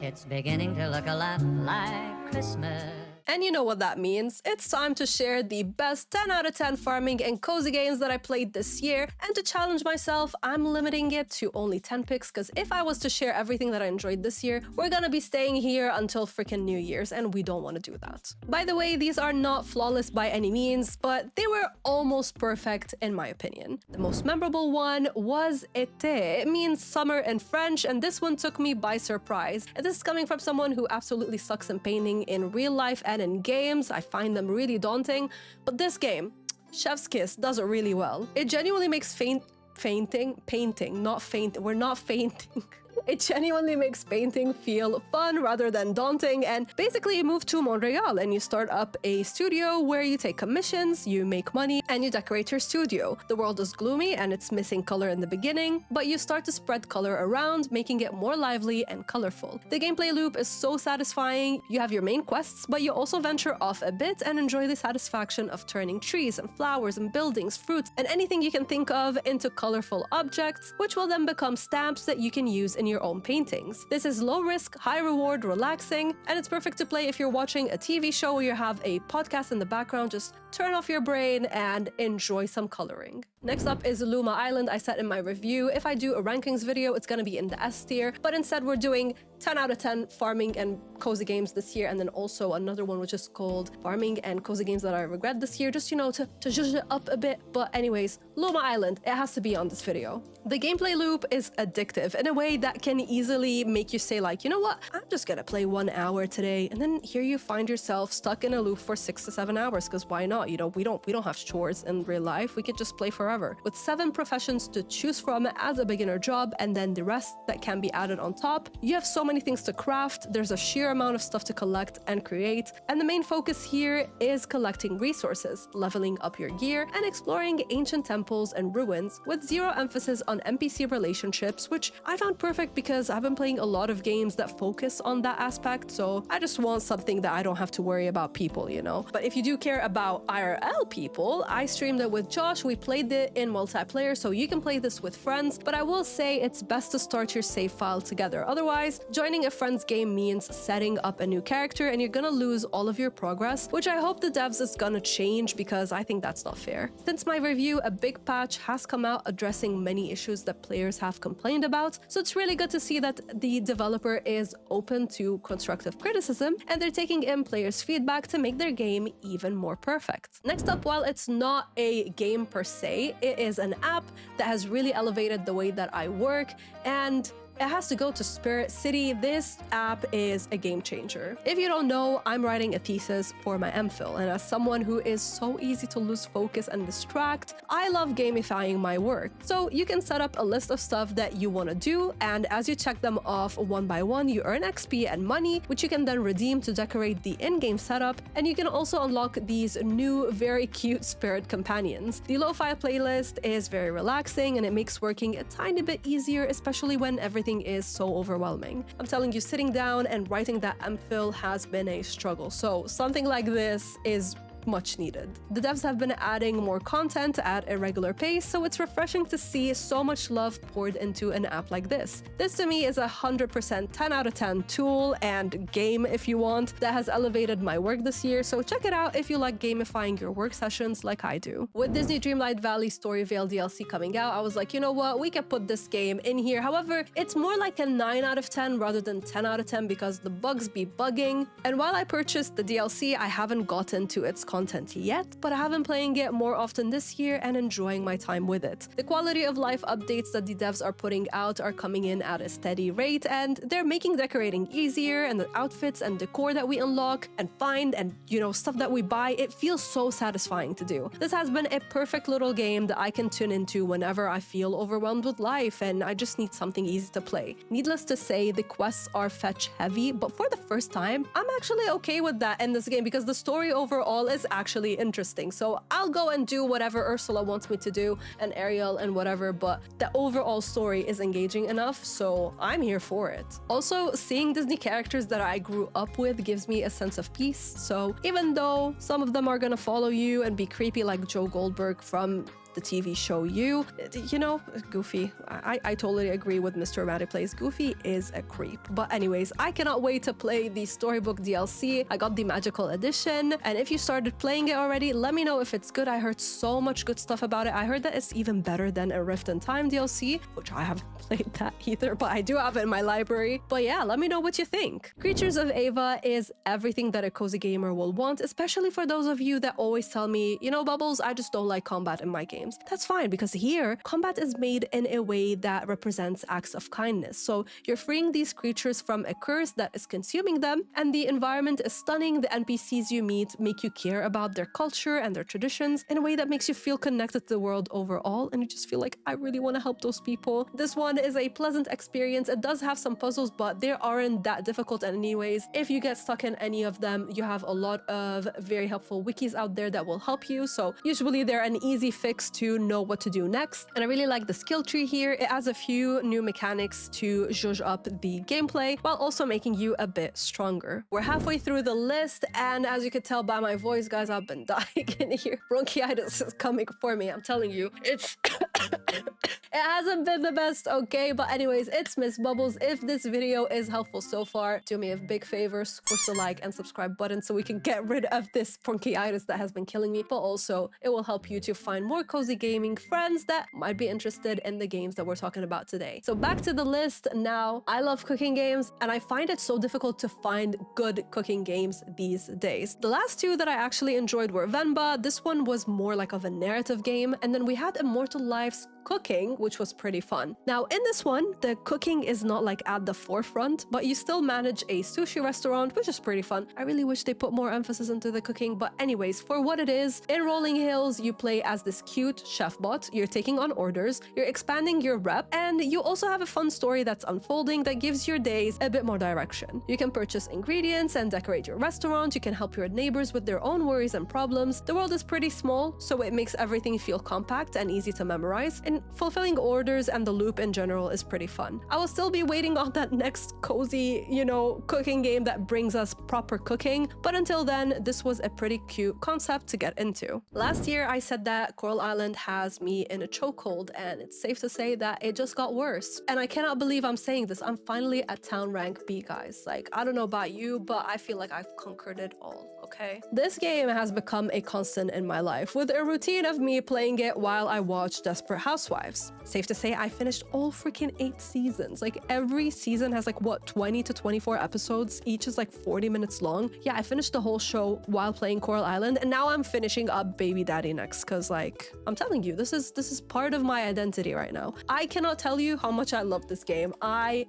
It's beginning to look a lot like Christmas. And you know what that means. It's time to share the best 10 out of 10 farming and cozy games that I played this year. And to challenge myself, I'm limiting it to only 10 picks, because if I was to share everything that I enjoyed this year, we're gonna be staying here until freaking New Year's, and we don't want to do that. By the way, these are not flawless by any means, but they were almost perfect in my opinion. The most memorable one was été. It means summer in French, and this one took me by surprise. And this is coming from someone who absolutely sucks in painting in real life and in games. I find them really daunting, but this game, Chef's Kiss, does it really well. It genuinely makes painting, not faint. We're not fainting. It genuinely makes painting feel fun rather than daunting, and basically you move to Montreal and you start up a studio where you take commissions, you make money, and you decorate your studio. The world is gloomy and it's missing color in the beginning, but you start to spread color around, making it more lively and colorful. The gameplay loop is so satisfying. You have your main quests, but you also venture off a bit and enjoy the satisfaction of turning trees and flowers and buildings, fruits, and anything you can think of into colorful objects, which will then become stamps that you can use in your own paintings. This is low risk, high reward, relaxing, and it's perfect to play if you're watching a TV show or you have a podcast in the background. Just turn off your brain and enjoy some coloring. Next up is Luma Island. I said in my review, if I do a rankings video, it's gonna be in the S tier, but instead we're doing 10 out of 10 farming and cozy games this year, and then also another one which is called farming and cozy games that I regret this year, just, you know, to zhuzh it up a bit. But anyways, Luma Island, it has to be on this video. The gameplay loop is addictive in a way that can easily make you say like, you know what, I'm just gonna play 1 hour today, and then here you find yourself stuck in a loop for 6 to 7 hours, because why not? You know, we don't have chores in real life. We could just play forever. With 7 professions to choose from as a beginner job, and then the rest that can be added on top, you have so many things to craft. There's a sheer amount of stuff to collect and create, and the main focus here is collecting resources, leveling up your gear, and exploring ancient temples and ruins, with zero emphasis on NPC relationships, which I found perfect because I've been playing a lot of games that focus on that aspect, so I just want something that I don't have to worry about people, you know? But if you do care about IRL people, I streamed it with Josh. We played it in multiplayer, so you can play this with friends, but I will say it's best to start your save file together. Otherwise, joining a friend's game means setting up a new character and you're gonna lose all of your progress, which I hope the devs is gonna change, because I think that's not fair. Since my review, a big patch has come out addressing many issues that players have complained about, so it's really good to see that the developer is open to constructive criticism and they're taking in players' feedback to make their game even more perfect. Next up, while it's not a game per se, it is an app that has really elevated the way that I work, and it has to go to SpiritCity. This app is a game changer. If you don't know, I'm writing a thesis for my MPhil, and as someone who is so easy to lose focus and distract, I love gamifying my work. So you can set up a list of stuff that you want to do, and as you check them off one by one, you earn XP and money, which you can then redeem to decorate the in-game setup, and you can also unlock these new, very cute spirit companions. The lo-fi playlist is very relaxing, and it makes working a tiny bit easier, especially when everything is so overwhelming. I'm telling you, sitting down and writing that MPhil has been a struggle, so something like this is much needed. The devs have been adding more content at a regular pace, so it's refreshing to see so much love poured into an app like this. This to me is 100% 10 out of 10 tool and game, if you want, that has elevated my work this year, so check it out if you like gamifying your work sessions like I do. With Disney Dreamlight Valley Storyvale DLC coming out, I was like, you know what, we can put this game in here. However, it's more like a 9 out of 10 rather than 10 out of 10 because the bugs be bugging. And while I purchased the DLC, I haven't gotten to its content yet, but I have been playing it more often this year and enjoying my time with it. The quality of life updates that the devs are putting out are coming in at a steady rate, and they're making decorating easier, and the outfits and decor that we unlock and find and, you know, stuff that we buy, it feels so satisfying to do. This has been a perfect little game that I can tune into whenever I feel overwhelmed with life and I just need something easy to play. Needless to say, the quests are fetch heavy, but for the first time, I'm actually okay with that in this game because the story overall is actually interesting. So I'll go and do whatever Ursula wants me to do and Ariel and whatever, but the overall story is engaging enough, so I'm here for it. Also, seeing Disney characters that I grew up with gives me a sense of peace. So even though some of them are gonna follow you and be creepy like Joe Goldberg from the TV show You. You know, Goofy. I totally agree with Mr. Romantic Plays. Goofy is a creep. But anyways, I cannot wait to play the Storybook DLC. I got the Magical Edition, and if you started playing it already, let me know if it's good. I heard so much good stuff about it. I heard that it's even better than a Rift in Time DLC, which I haven't played that either, but I do have it in my library. But yeah, let me know what you think. Creatures of Ava is everything that a cozy gamer will want, especially for those of you that always tell me, you know, Bubbles, I just don't like combat in my games. That's fine, because here, combat is made in a way that represents acts of kindness. So you're freeing these creatures from a curse that is consuming them, and the environment is stunning. The NPCs you meet make you care about their culture and their traditions in a way that makes you feel connected to the world overall, and you just feel like, I really want to help those people. This one is a pleasant experience. It does have some puzzles, but they aren't that difficult anyways. If you get stuck in any of them, you have a lot of very helpful wikis out there that will help you, so usually they're an easy fix to know what to do next. And I really like the skill tree here. It has a few new mechanics to zhuzh up the gameplay while also making you a bit stronger. We're halfway through the list, and as you could tell by my voice, guys, I've been dying in here. Bronchitis is coming for me, I'm telling you. It's it hasn't been the best, okay? But anyways, it's Miss Bubbles. If this video is helpful so far, do me a big favor, squish the like and subscribe button so we can get rid of this bronchitis that has been killing me. But also, it will help you to find more cozy gaming friends that might be interested in the games that we're talking about today. So back to the list now. I love cooking games, and I find it so difficult to find good cooking games these days. The last two that I actually enjoyed were Venba. This one was more like of a narrative game, and then we had Immortal Lives Cooking, which was pretty fun. Now in this one, the cooking is not like at the forefront, but you still manage a sushi restaurant, which is pretty fun. I really wish they put more emphasis into the cooking, but anyways, for what it is, in Rolling Hills, you play as this cute chef bot. You're taking on orders, you're expanding your rep, and you also have a fun story that's unfolding that gives your days a bit more direction. You can purchase ingredients and decorate your restaurant. You can help your neighbors with their own worries and problems. The world is pretty small, so it makes everything feel compact and easy to memorize, and fulfilling orders and the loop in general is pretty fun. I will still be waiting on that next cozy, you know, cooking game that brings us proper cooking, but until then, this was a pretty cute concept to get into. Last year, I said that Coral Island has me in a chokehold, and it's safe to say that it just got worse. And I cannot believe I'm saying this. I'm finally at town rank B, guys. Like, I don't know about you, but I feel like I've conquered it all. Okay. This game has become a constant in my life, with a routine of me playing it while I watch Desperate Housewives. Safe to say I finished all freaking 8 seasons. Like, every season has like, what, 20 to 24 episodes? Each is like 40 minutes long. Yeah, I finished the whole show while playing Coral Island, and now I'm finishing up Baby Daddy next, because like, I'm telling you, this is part of my identity right now. I cannot tell you how much I love this game. I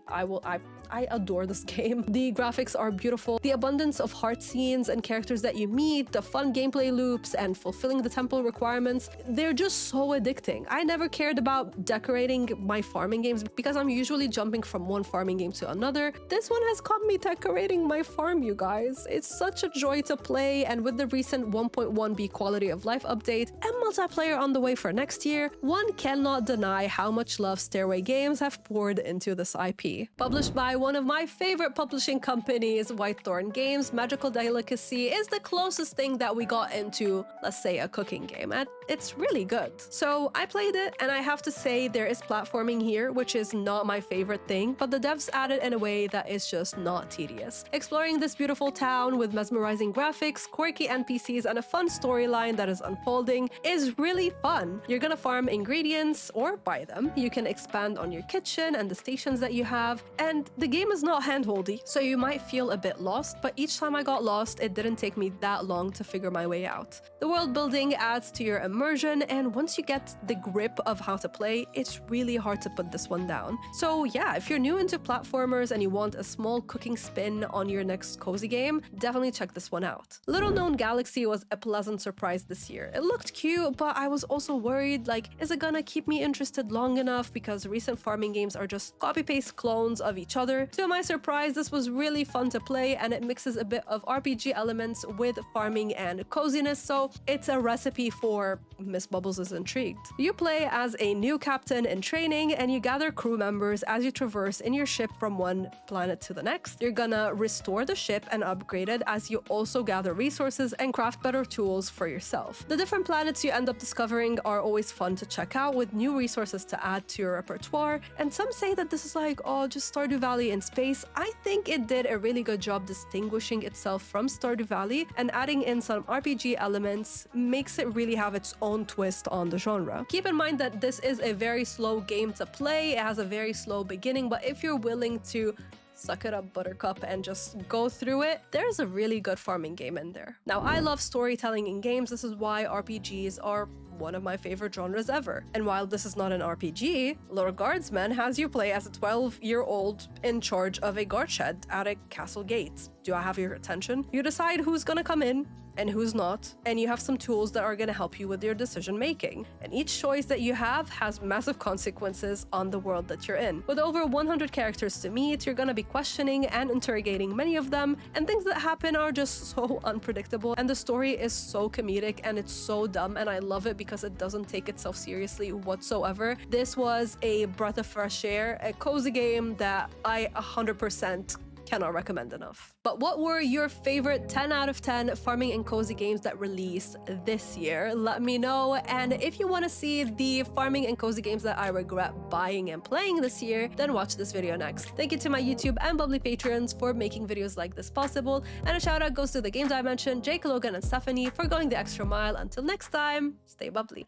adore this game. The graphics are beautiful. The abundance of heart scenes and characters that you meet, the fun gameplay loops, and fulfilling the temple requirements, they're just so addicting. I never cared about decorating my farming games because I'm usually jumping from one farming game to another. This one has caught me decorating my farm, you guys. It's such a joy to play, and with the recent 1.1b quality of life update and multiplayer on the way for next year, one cannot deny how much love Stairway Games have poured into this IP. Published by one of my favorite publishing companies, Whitethorn Games, Magical Delicacy is the closest thing that we got into, let's say, a cooking game, and it's really good. So I played it, and I have to say there is platforming here, which is not my favorite thing, but the devs added in a way that is just not tedious. Exploring this beautiful town with mesmerizing graphics, quirky NPCs, and a fun storyline that is unfolding is really fun. You're gonna farm ingredients or buy them. You can expand on your kitchen and the stations that you have, and the game is not handholdy, so you might feel a bit lost, but each time I got lost, it didn't take me that long to figure my way out. The world building adds to your immersion, and once you get the grip of how to play, it's really hard to put this one down. So yeah, if you're new into platformers and you want a small cooking spin on your next cozy game, definitely check this one out. Little Known Galaxy was a pleasant surprise this year. It looked cute, but I was also worried, like, is it gonna keep me interested long enough, because recent farming games are just copy-paste clones of each other together. To my surprise, this was really fun to play, and it mixes a bit of RPG elements with farming and coziness, so it's a recipe for Miss Bubbles is Intrigued. You play as a new captain in training, and you gather crew members as you traverse in your ship from one planet to the next. You're gonna restore the ship and upgrade it as you also gather resources and craft better tools for yourself. The different planets you end up discovering are always fun to check out, with new resources to add to your repertoire, and some say that this is like, oh, just Stardew Valley in space. I think it did a really good job distinguishing itself from Stardew Valley, and adding in some RPG elements makes it really have its own twist on the genre. Keep in mind that this is a very slow game to play. It has a very slow beginning, but if you're willing to suck it up, Buttercup, and just go through it, there's a really good farming game in there. Now, I love storytelling in games. This is why RPGs are one of my favorite genres ever. And while this is not an RPG, Lil Guardsman has you play as a 12-year-old in charge of a guard shed at a castle gate. Do I have your attention? You decide who's gonna come in and who's not, and you have some tools that are going to help you with your decision making. And each choice that you have has massive consequences on the world that you're in. With over 100 characters to meet, you're going to be questioning and interrogating many of them, and things that happen are just so unpredictable, and the story is so comedic and it's so dumb, and I love it because it doesn't take itself seriously whatsoever. This was a breath of fresh air, a cozy game that I 100% cannot recommend enough. But what were your favorite 10 out of 10 farming and cozy games that released this year? Let me know. And if you want to see the farming and cozy games that I regret buying and playing this year, then watch this video next. Thank you to my YouTube and Bubbly patrons for making videos like this possible. And a shout out goes to the games I mentioned, Jake, Logan, and Stephanie for going the extra mile. Until next time, stay bubbly.